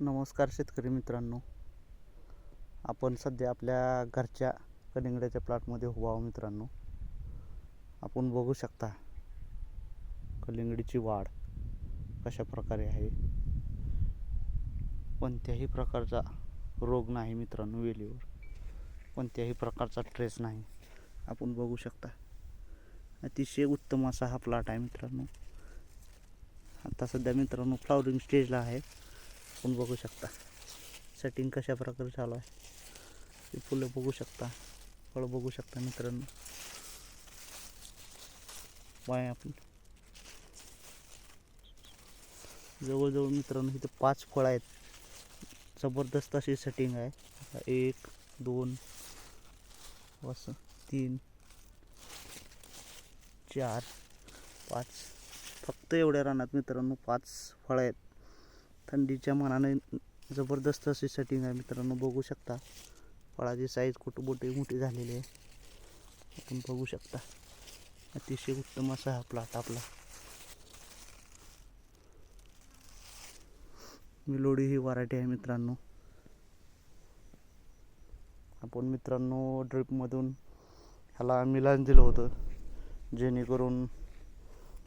नमस्कार शेतकरी मित्रांनो, आपण सध्या आपल्या घरच्या कलिंगडाच्या प्लॉटमध्ये उभा आहोत मित्रांनो. आपण बघू शकता कलिंगडीची वाढ कशा प्रकारे आहे. कोणत्याही प्रकारचा रोग नाही मित्रांनो, वेलीवर कोणत्याही प्रकारचा ट्रेस नाही. आपण बघू शकता अतिशय उत्तम असा हा प्लॉट आहे मित्रांनो. आता सध्या मित्रांनो फ्लॉवरिंग स्टेजला आहे. आपण बघू शकता सेटिंग कशा प्रकारे चालू आहे. ते फुलं बघू शकता, फळ बघू शकता मित्रांनो. वाय आपण जवळजवळ मित्रांनो इथे 5 फळ आहेत. जबरदस्त अशी सेटिंग आहे. 1 2 असं 3 4 5 फक्त एवढ्या रानात मित्रांनो 5 फळ आहेत. थंडीच्या मनाने जबरदस्त अशी सेटिंग आहे मित्रांनो. बघू शकता फळाची साईज कुठं मोठी झालेली आहे. आपण बघू शकता अतिशय उत्तम असा हा प्लॉट आपला. मिलोडी ही व्हरायटी आहे मित्रांनो. आपण मित्रांनो ड्रिपमधून ह्याला मिलान दिलं होतं जेणेकरून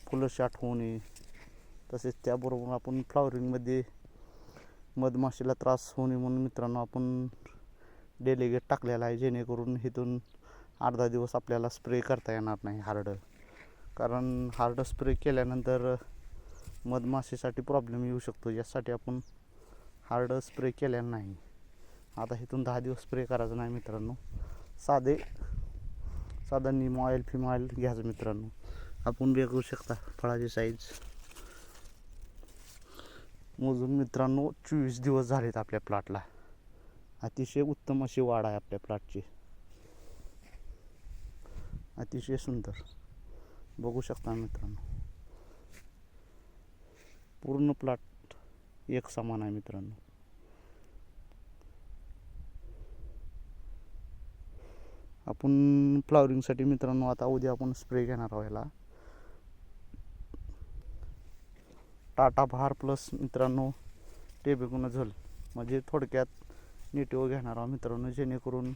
फुलं शाट होऊ नये. तसेच त्याबरोबर आपण फ्लॉवरिंगमध्ये मधमाशीला त्रास होऊ नये म्हणून मित्रांनो आपण डेलिगेट टाकलेला आहे, जेणेकरून इथून 8-10 दिवस आपल्याला स्प्रे करता येणार नाही हार्ड. कारण हार्ड स्प्रे केल्यानंतर मधमाशीसाठी प्रॉब्लेम येऊ शकतो. यासाठी आपण हार्ड स्प्रे केलेला नाही. आता इथून 10 दिवस स्प्रे करायचा नाही मित्रांनो. साधा नीम ऑइल फिम ऑइल घ्यायचं मित्रांनो. आपण बघू शकता फळाची साईज मोजून मित्रांनो 24 दिवस झालेत आपल्या प्लॉटला. अतिशय उत्तम अशी वाढ आहे आपल्या प्लॉटची, अतिशय सुंदर. बघू शकता मित्रांनो पूर्ण प्लॉट एक समान आहे मित्रांनो. आपण फ्लॉवरिंगसाठी मित्रांनो आता उद्या आपण स्प्रे घेणार आहोत. याला टाटा बहार प्लस मित्रांनो टेबेकोनाझोल म्हणजे थोडक्यात नेटिव्ह घेणार आहोत मित्रांनो, जेणेकरून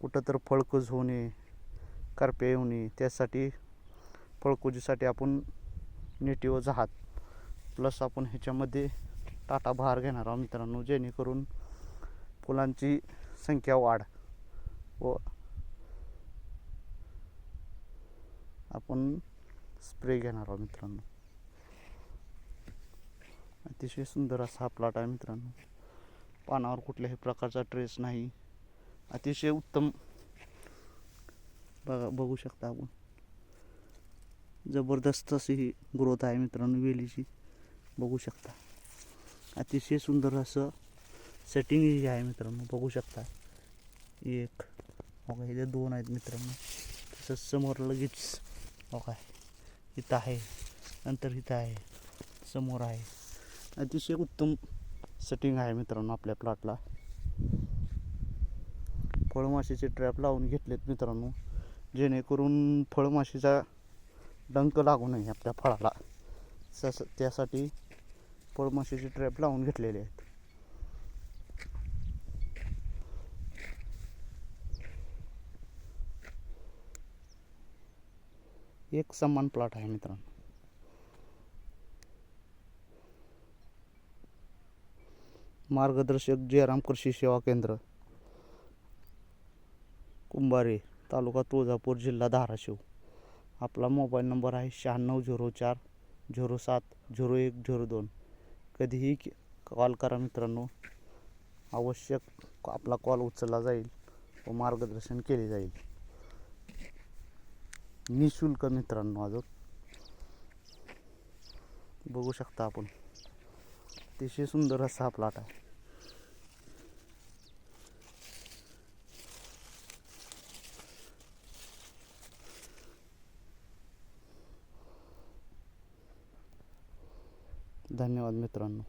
कुठं तर फळकुज होऊ नये, करप्या येऊ नये. त्यासाठी फळकुजीसाठी आपण नेटिव्ह जहात प्लस आपण ह्याच्यामध्ये टाटा बहार घेणार आहोत मित्रांनो, जेणेकरून फुलांची संख्या वाढ व आपण स्प्रे घेणार आहोत मित्रांनो. अतिशय सुंदर असा हा प्लॉट आहे मित्रांनो. पानावर कुठल्याही प्रकारचा ट्रेस नाही. अतिशय उत्तम बघू शकता आपण. जबरदस्त अशी ही ग्रोथ आहे मित्रांनो वेलीची. बघू शकता अतिशय सुंदर असं सेटिंग ही आहे मित्रांनो. बघू शकता 1 बघा इथे 2 आहेत मित्रांनो. तसंच समोर लगेच बघा इथं आहे, नंतर इथं आहे, समोर आहे. अतिशय उत्तम सेटिंग आहे मित्रांनो आपल्या प्लॉटला. फळमाशीचे ट्रॅप लावून घेतलेत मित्रांनो, जेणेकरून फळमाशीचा डंक लागू नये आपल्या फळाला. त्यासाठी फळमाशीचे ट्रॅप लावून घेतलेले आहेत. एक समान प्लॉट आहे मित्रांनो. मार्गदर्शक जयराम कृषी सेवा केंद्र, कुंभारे, तालुका तुळजापूर, जिल्हा धाराशिव. आपला मोबाईल नंबर आहे 9604 07 0102. कधीही कॉल करा मित्रांनो. आवश्यक आपला कॉल उचलला जाईल व मार्गदर्शन केले जाईल निःशुल्क मित्रांनो. अजून बघू शकता आपण अतिशय सुंदर असा हा प्लॉट आहे. धन्यवाद मित्रांनो.